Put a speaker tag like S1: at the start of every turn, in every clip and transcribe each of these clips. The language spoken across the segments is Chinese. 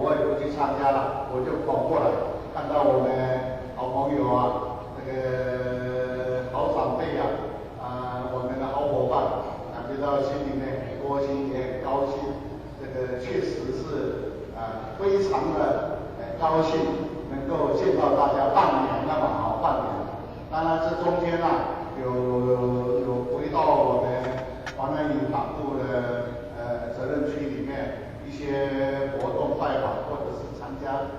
S1: 我也不去参加了，我就跑过来，看到我们好朋友啊，这个好长辈啊，我们的好伙伴，感觉到心里面很高兴，也很高兴。这个确实是非常的高兴，能够见到大家半年了嘛，半年。当然这中间有回到我们华南影党部的责任区里面一些活动拜访，或者是参加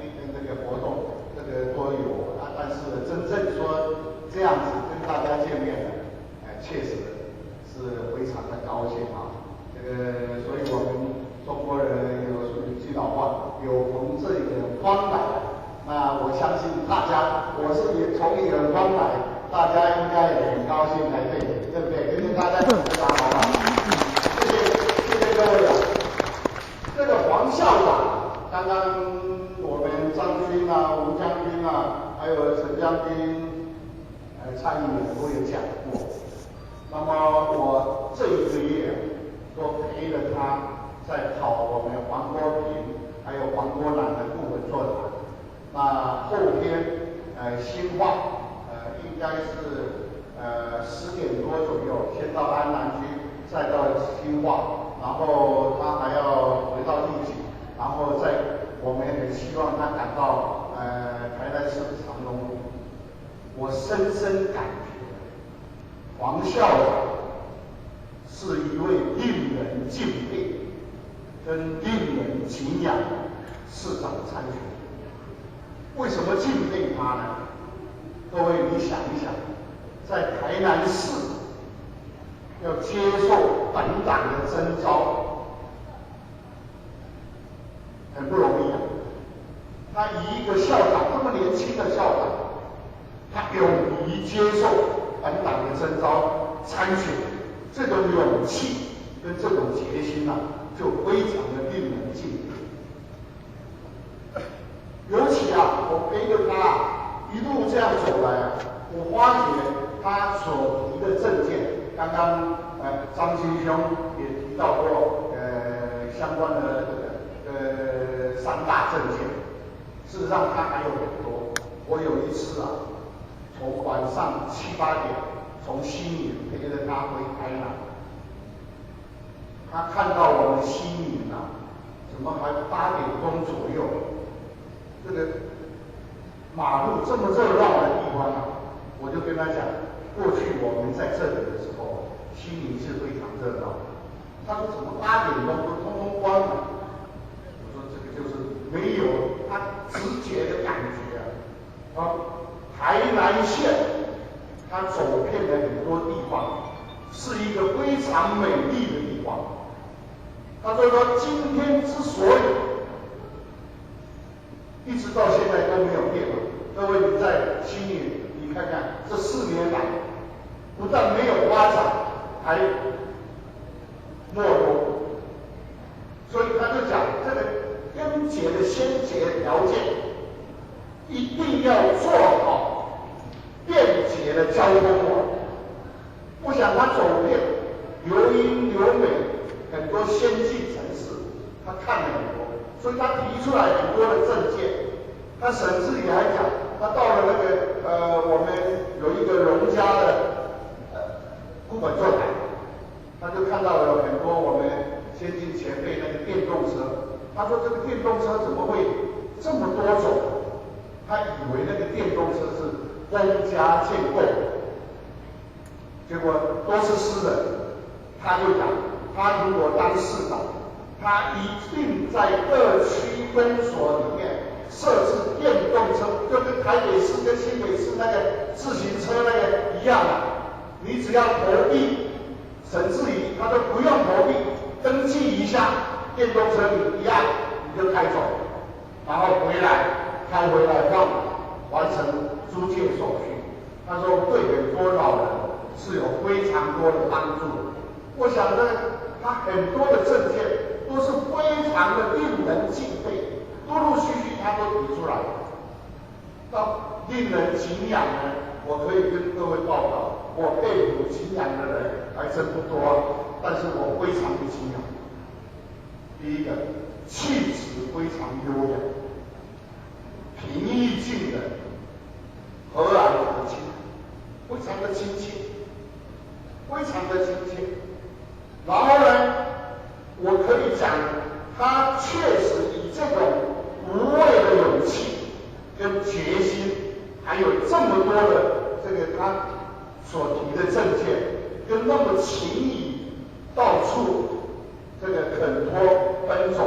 S1: 跟这个活动，这个都有但是真正说这样子跟大家见面的，确实是非常的高兴这个所以我们中国人有句老话，有朋自远方来。那我相信大家，我是也从远方来，大家应该也很高兴才对，对不对？跟大家一起打好了。谢谢各位这个黄校长，刚刚我们张军吴将军还有陈将军、蔡议员都有讲过。那么我这1个月都陪着他在跑我们黄国平还有黄国南的部分座谈。那后天新化应该是10点多左右，先到安南区，再到新化，然后他还要回到地景，然后我们很希望他赶到台南市长荣路。我深深感觉黄校长是一位令人敬佩跟令人敬仰的市长参选。为什么敬佩他呢？各位，你想一想，在台南市要接受本党的征召，很不容易他以一个校长，这么年轻的校长，他勇于接受本党的征召参选，这种勇气跟这种决心就非常的令人敬佩。尤其我陪着他一路这样走来我发觉他所提的政见，刚刚张金兄也提到过相关的3大政见。事实上他还有很多。我有一次从晚上7、8点从西宁陪着他回台南，他看到我们西宁怎么还8点钟左右。这个马路这么热闹的地方我就跟他讲，过去我们在这里的时候，西宁是非常热闹。他说怎么8点钟都通通关了？我说这个就是没有他直觉的感觉台南县他走遍了很多地方，是一个非常美丽的地方。他说今天之所以一直到现在都没有变各位你在西宁，你看看这4年来，不但没有发展，还没落。所以他就讲这个根结的先决条件，一定要做好便捷的交通网。我想他走遍留英留美很多先进城市，他看了很多。所以他提出来很多的政见，他甚至也还讲，他到了那个我们有一个荣家的顾本座谈，他就看到了很多我们先进前辈那个电动车，他说这个电动车怎么会这么多种？他以为那个电动车是公家建构，结果都是私人。他就讲，他如果当市长，他一定在各区公所里面设置电动车，就跟台北市跟新北市那个自行车那个一样你只要投币，甚至于他都不用投币，登记一下电动车你一按你就开走，然后开回来完成租借手续。他说对很多老人是有非常多的帮助。我想他很多的政见都是非常的令人敬佩，陆陆续续他都提出来。到令人敬仰我可以跟各位报告，我佩服敬仰的人还真不多但是我非常的敬仰。第一个气质非常优雅，平易近人，和蔼可亲，非常的亲切，非常的亲切。然后呢，我可以讲，他确实以这种无畏的勇气跟决心，还有这么多的这个他所提的政见，跟那么情谊到处这个肯托奔走，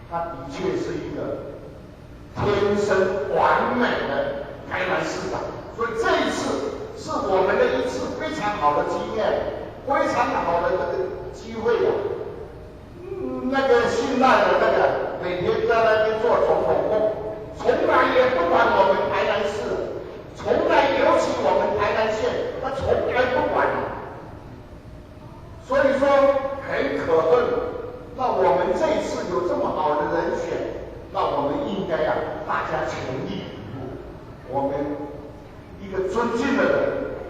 S1: 他的确是一个天生完美的台南市长。所以这一次是我们的一次非常好的经验，非常好的这个机会啊。那个姓赖的那个每天在那边做总统梦，从来也不管我们台南市，从来尤其我们台南县，他从来不管。所以说很可恨。那我们这一次有这么好的人选，那我们应该大家全力以赴。我们一个尊敬的人，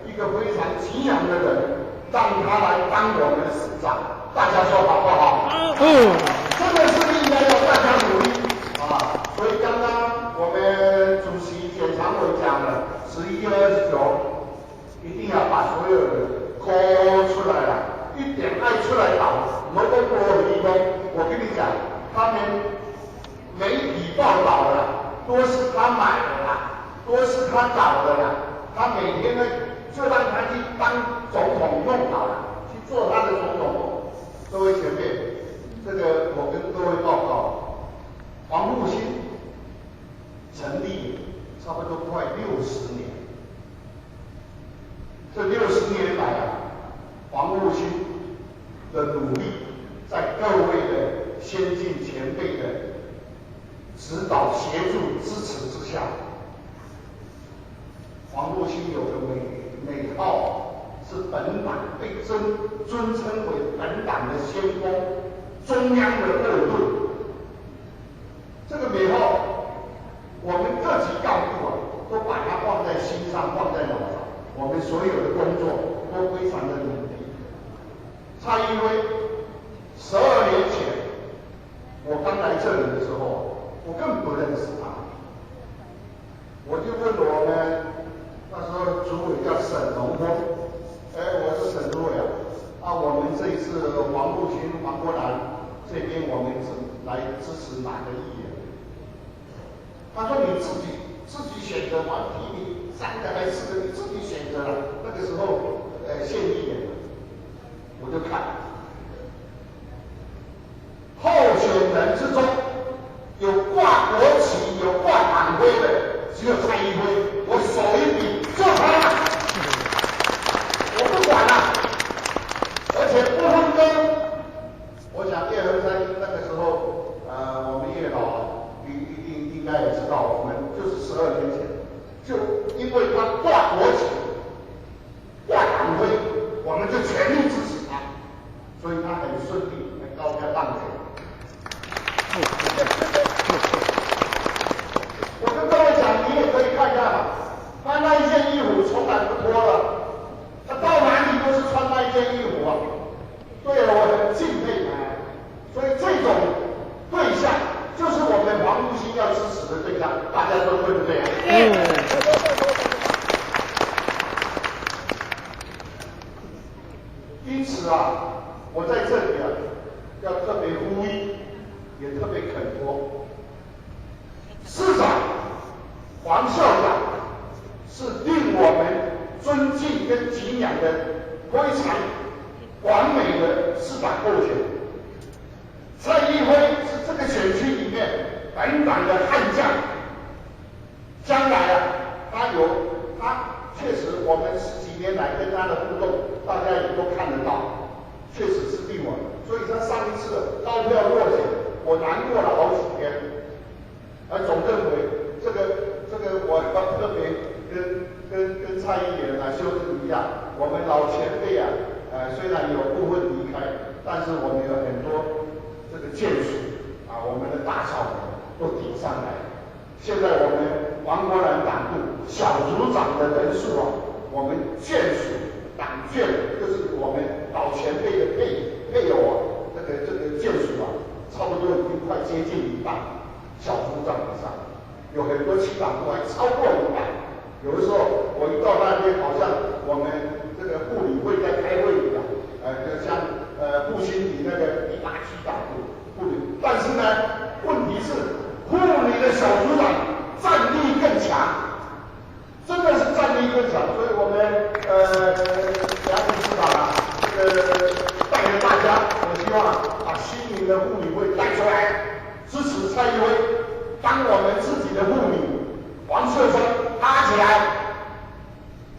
S1: 一个非常敬仰的人，让他来当我们的市长，大家说好不好？真的是应该要大家努力啊！所以刚刚我们主席简常委讲了，11月29一定要把所有人call出来了，一点爱出来搞。我们都不合理的，我跟你讲，他们媒体报道了，都是他买的啦，都是他搞的啦。他每天呢，就让他去当总统用好了，去做他的总统。各位前辈，这个我跟各位报告，黄复兴成立差不多快60年，这60年来黄复兴的努力，在各位的先进前辈的指导、协助、支持之下，黄复兴有个美号是本党被尊称为本党的先锋，中央的后盾。这个美号，我们各级干部都把它放在心上，放在脑上。我们所有的工作都非常的努力。蔡英文12年前，我刚来这里的时候，我更不认识他。我就问我们那时候主委叫沈荣峰，我是沈主委我们这一次黄复兴、黄国兰这边我们是来支持哪个议员？他说你自己选择嘛，提名3个还是4个，你自己选择了。那个时候县议员。我就看候选人之中有挂国旗、有挂党徽的，只有蔡英文。我手一比，就他了，我不管了，而且不分割。我想叶和山那个时候，我们叶老应该也知道，我们就是12年前，就因为他挂国旗、挂党徽，我们就全力支持。所以他很顺利，很高票当选。我跟各位讲，你也可以看看他那一件衣服从来不脱了，他到哪里都是穿那一件衣服对了，我很敬佩他。所以这种对象就是我们黄复兴要支持的对象，大家说对不对因此我在这里要特别呼吁，也特别恳托，市长黄校长是令我们尊敬跟敬仰的非常完美的市长候选人。蔡英辉是这个选区里面本党的悍将，将来他确实我们10几年来跟他的互动，大家也都看得到。确实是令我，所以他上一次高票落选，我难过了好几天。总认为这个我要特别跟蔡议员修正一下，我们老前辈虽然有部分离开，但是我们有很多这个眷属我们的大少爷都顶上来。现在我们黄国兰党部小组长的人数我们眷属党眷就是我们老前辈的配偶这个眷快接近一半，小组长以上，有很多区长部还超过100。有的时候我一到那边，好像我们这个护理会在开会一样，就像复兴里那个第8区长部护理，但是呢，问题是护理的小组长战力更强。真的是战力更强，所以我们梁董事长啊，这个带着大家，我希望把新民的护理会带出来，支持蔡英文，当我们自己的护理，黄秀芬拉起来，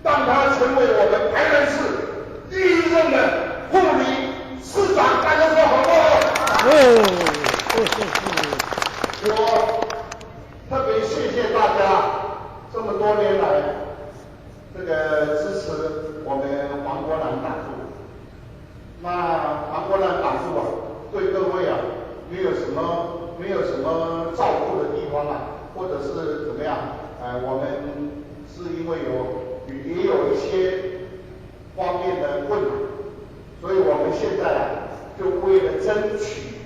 S1: 让他成为我们台南市第1任的护理市长，大家说好不好？我特别谢谢大家。这么多年来，这个支持我们黄国南党部，那黄国南党部啊，对各位啊，没有什么照顾的地方啊，或者是怎么样？我们是因为也有一些方面的困难，所以我们现在啊，就为了争取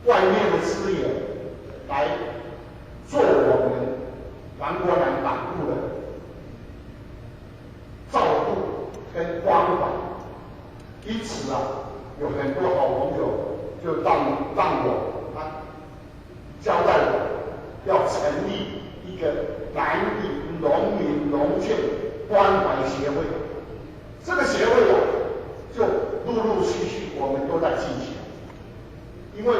S1: 外面的资源来。做我们黄国南党部的照顾跟关怀，因此啊，有很多好朋友就让我交代我要成立一个南里农民农眷关怀协会。这个协会啊，就陆陆续续我们都在进行，因为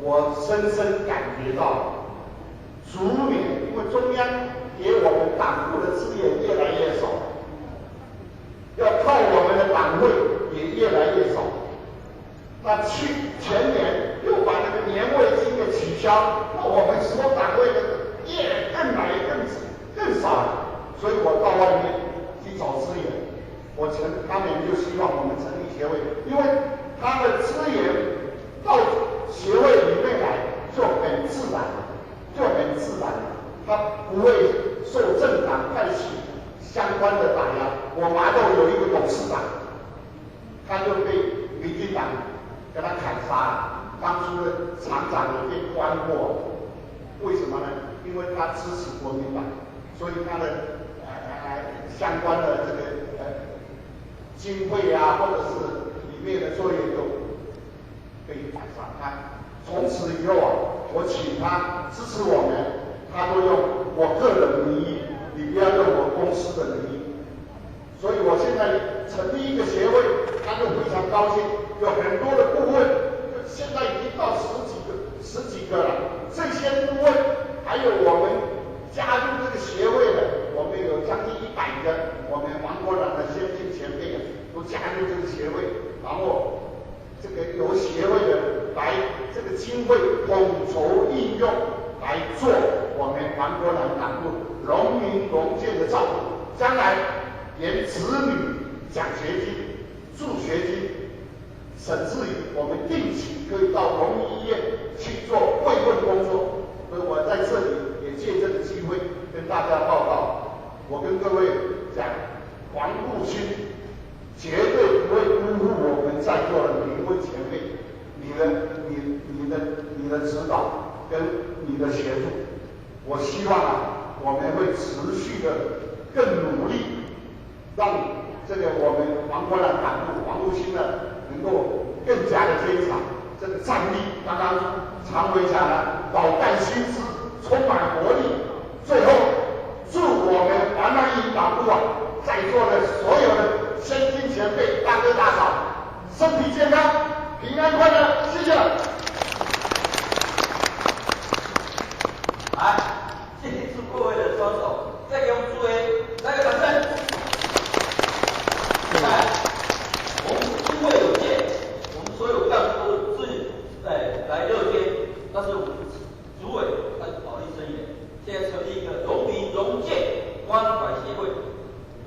S1: 我深深感觉到。逐年，因为中央给我们党部的资源越来越少，要靠我们的党会也越来越少。那前年又把那个年味金给取消，那我们所党会的越更来更少了。所以我到外面去找资源，他们就希望我们成立协会，因为他的资源到协会里面来就很自然。就很自然，他不会受政党派系相关的打压。我麻豆有一个董事长，他就被民进党给他砍杀了，当初的厂长也被关过。为什么呢？因为他支持国民党，所以他的相关的这个经费啊，或者是里面的作业都被砍杀。从此以后啊，我请他支持我们，他都用我个人名义，你不要用我公司的名义。所以我现在成立一个协会，他就非常高兴，有很多的顾问，现在已经到十几个了。这些顾问还有我们加入这个协会的，我们有将近100个，我们黄国南的先进前辈都加入这个协会，然后这个由协会的来这个经费统筹运用来做我们黄国南党部农民农眷的照顾，将来连子女奖学金、助学金，甚至于我们定期可以到农医院去做慰问工作。所以我在这里也借这个机会跟大家报告，我跟各位讲，黄复兴绝对不会辜负我们在座的每一位前辈，你的指导跟你的协助。我希望啊，我们会持续的更努力，让这个我们黄国南党部黄复兴呢能够更加的坚强，这个战力。刚刚常委讲了，饱干心思，充满活力。最后，祝我们黄南营党部啊，在座的所有的先进前辈、大哥大嫂，身体健康，平安快乐，谢谢。
S2: 来，谢谢祝各位的双手，再给我们诸位来个掌声。来，我们因为有限，我们所有干部都是来热天，但是我们主委他保利声援，现在成立一个农民农眷关怀协会。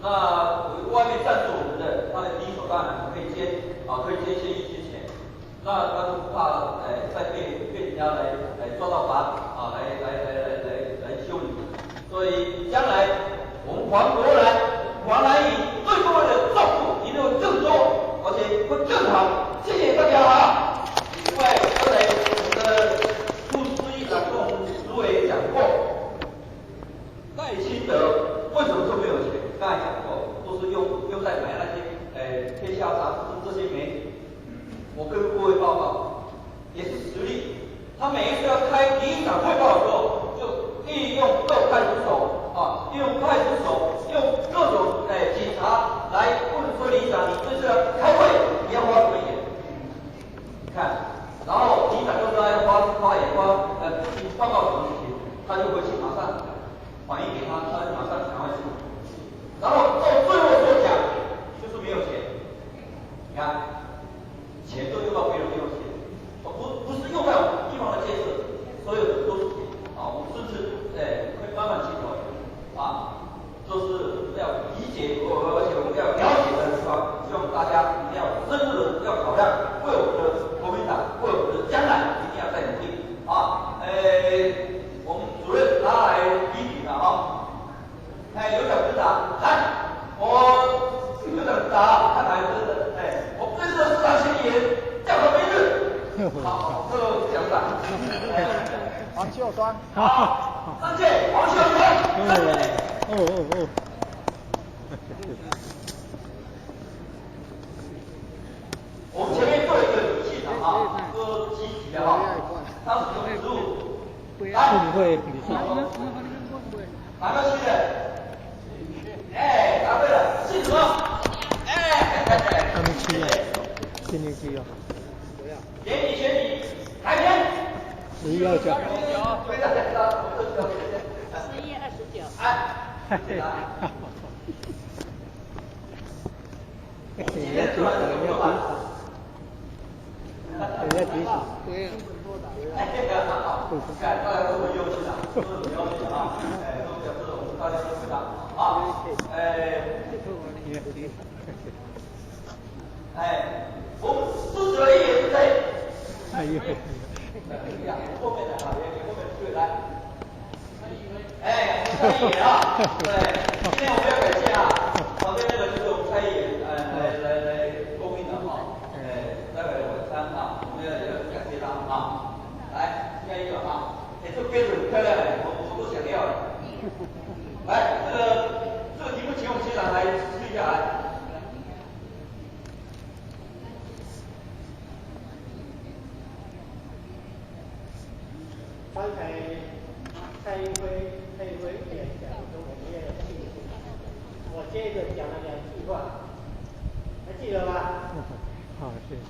S2: 那外面赞助我们的，他的理所当然可以先一些钱，那他都不怕再被人家来抓到把来修理，所以将来我们黄国南营对各位的照顾一定会更多，而且会更好。谢谢大家好，各位。开里长汇报的时候，就利用各派出所啊，利用派出所，用各种警察来问说里长，你这次开会你要花什么钱？看，然后里长就说要花也花报告什么事情，他就回去马上反映给他，他就马上赶快去。然后到最后所讲就是没有钱，你看，钱都用到别人没有钱，不是用在我们地方的建设，所有的都是钱啊，我们甚至会慢慢去调整啊，就是要理解而且我们要了解的地方，希望大家一定要深入的要考量，为我们的国民党，为我们的将来一定要再努力啊！我们主任他来批评了啊。有奖市长，来，有奖市长，看来是我对这个市长嫌疑人叫他没日。好，这个奖市长，
S3: 黄秀双，
S2: 好，上届黄秀双，我们前面做一个理气场啊，说积极的哈，他是用植物，来，哪个区的？答对了，姓什么？
S3: 他们区啊，今年区啊。
S2: 选你，改编。
S3: 11月29。
S4: 11月29。
S3: 人家举手。
S4: 对。
S2: 看，大家都很优秀的，都很优秀啊！都表示我们大家都知道啊！我们支持了一点，对不对？后面的啊，后面对来。蔡议员啊，对，今天我们要感谢啊，旁边那个就是我们蔡议员，来供应的啊，待会晚餐啊，我们要感谢他啊，来下一个啊，这杯子很漂亮的，我都想要了。来，这个题目请我们学长来试一下来。
S3: 刚才蔡英文演讲中我们也有记住，我接着讲了2句话，还记得吗？好，谢谢。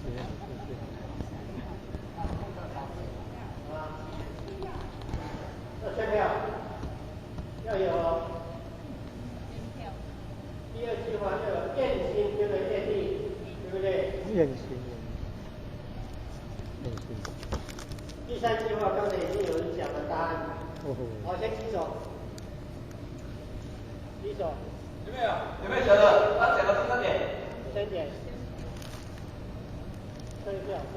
S3: 这选票要有，第2句话要有验心就能验地，对不对？验心。第3句话刚才已经有人讲了答案。好，先举手。举手。
S2: 有没有晓得？他讲的第3点。
S3: 第3点。退票，对。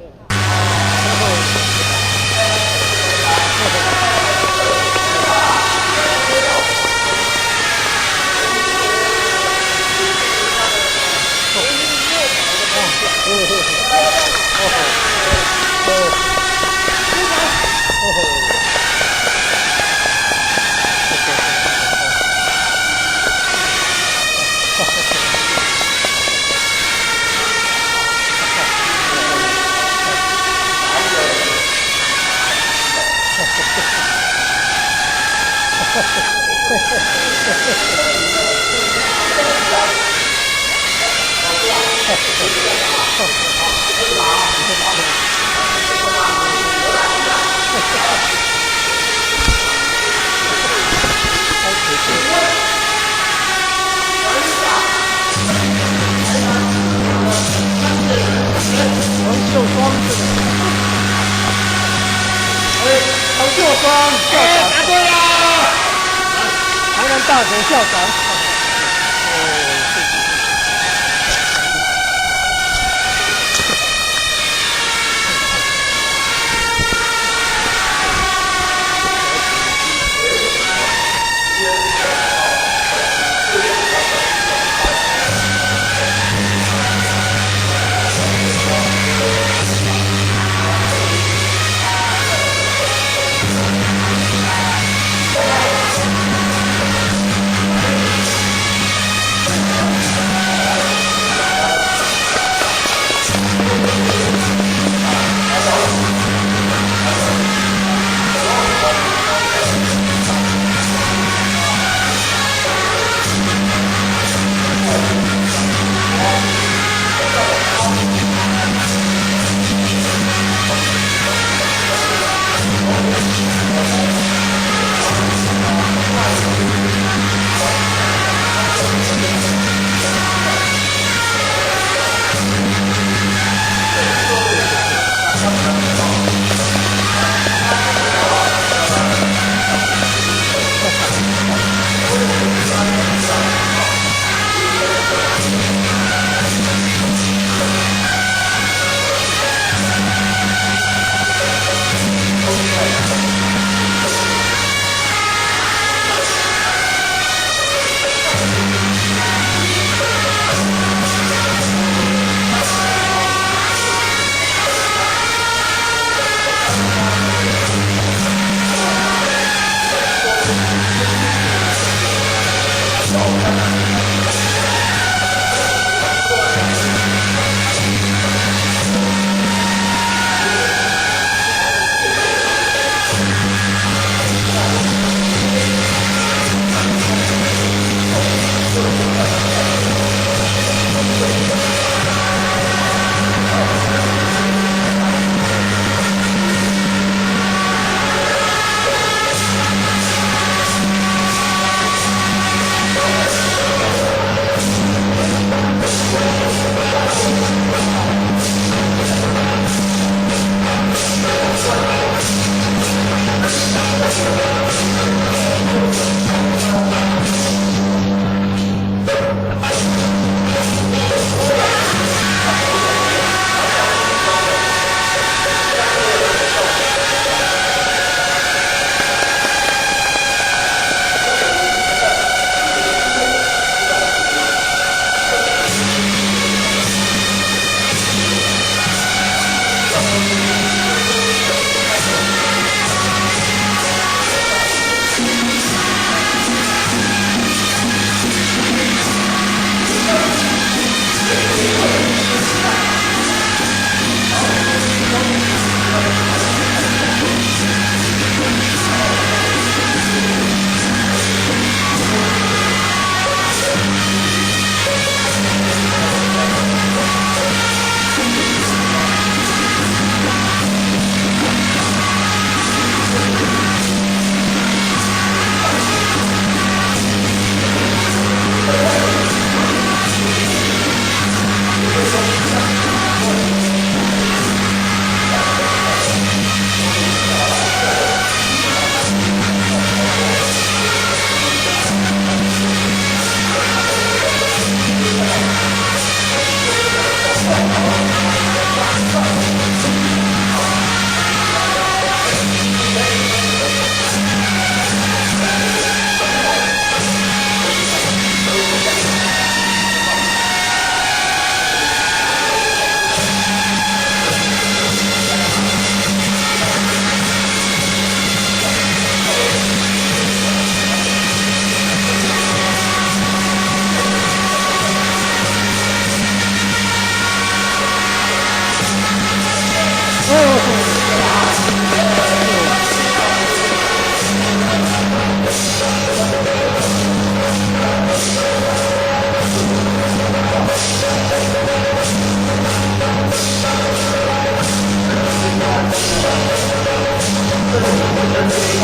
S3: 答对了！台南大学校长。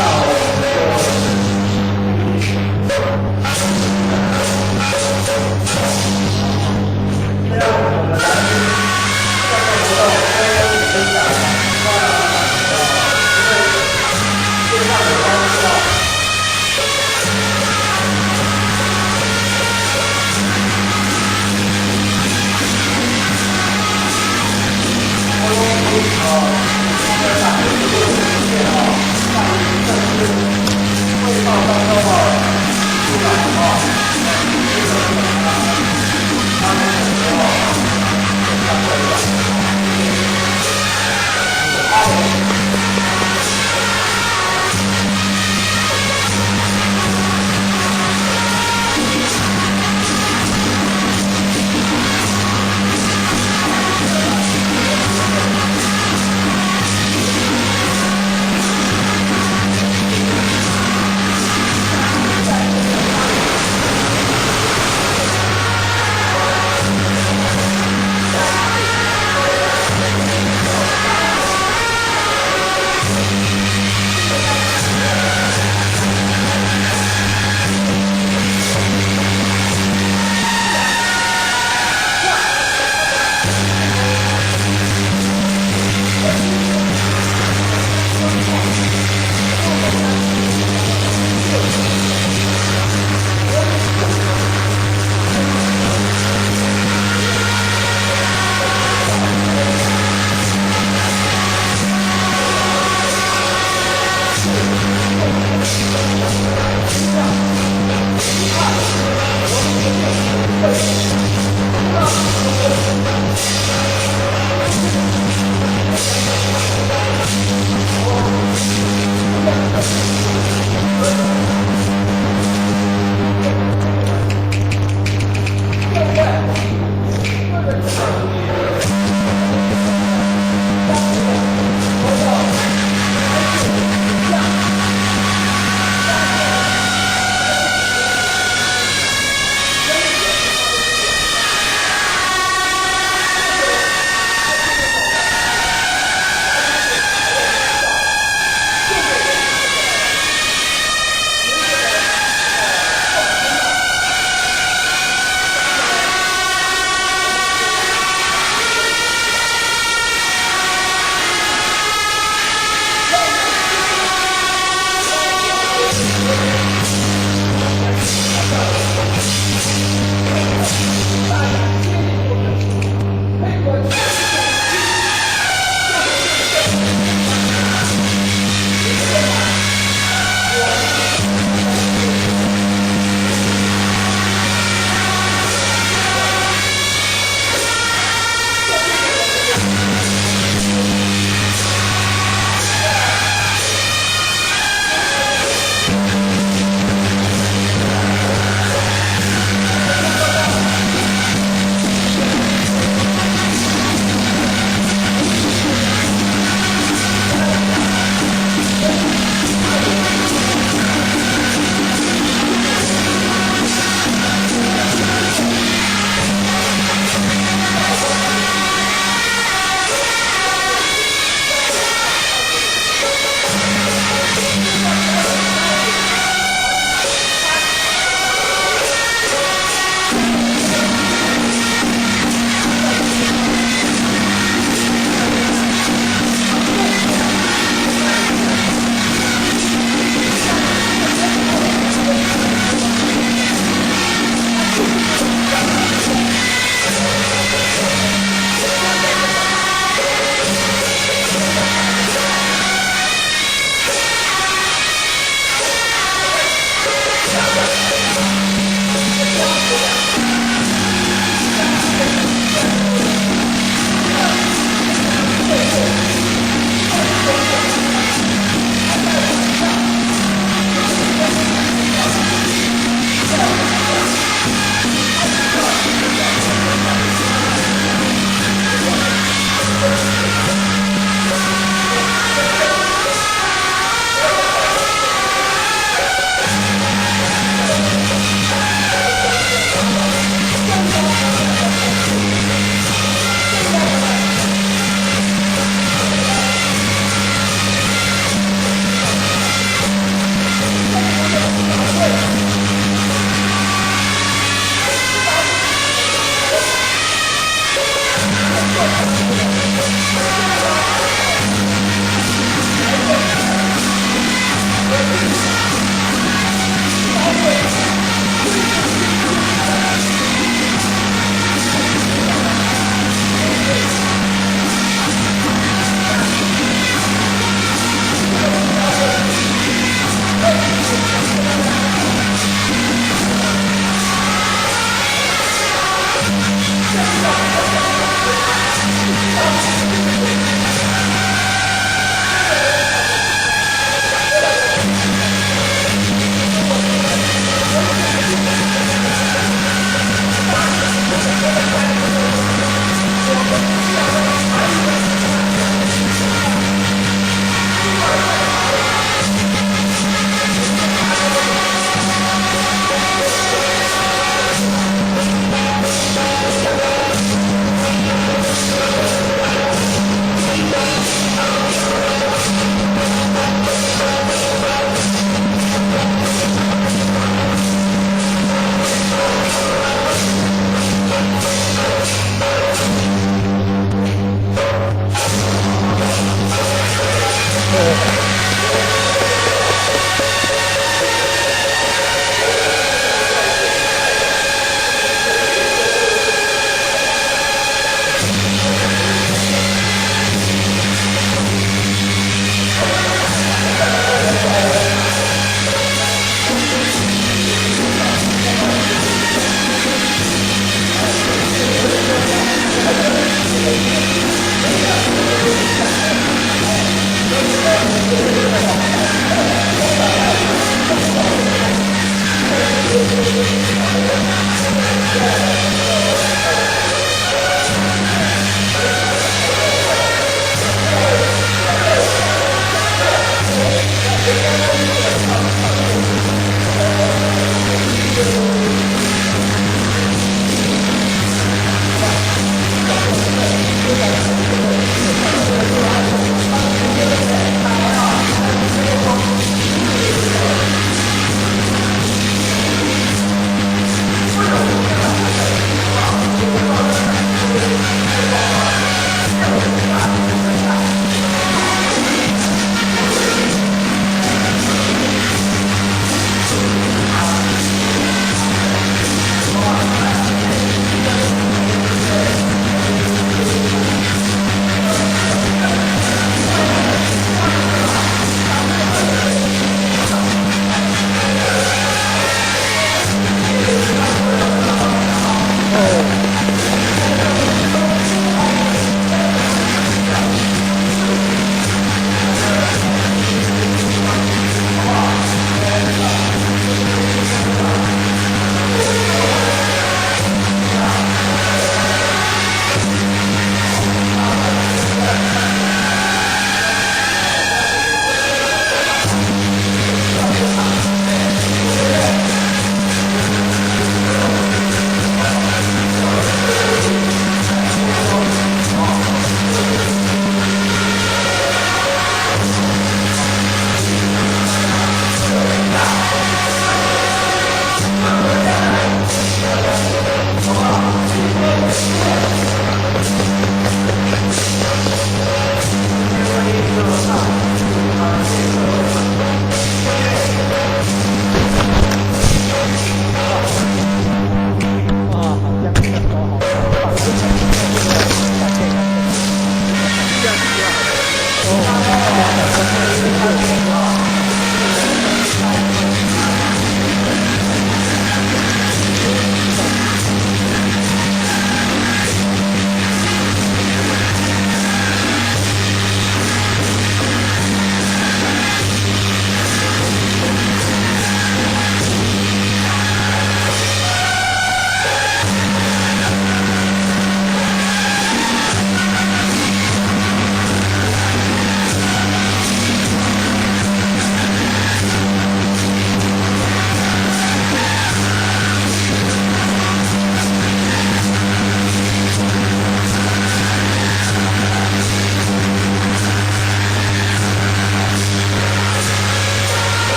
S5: 少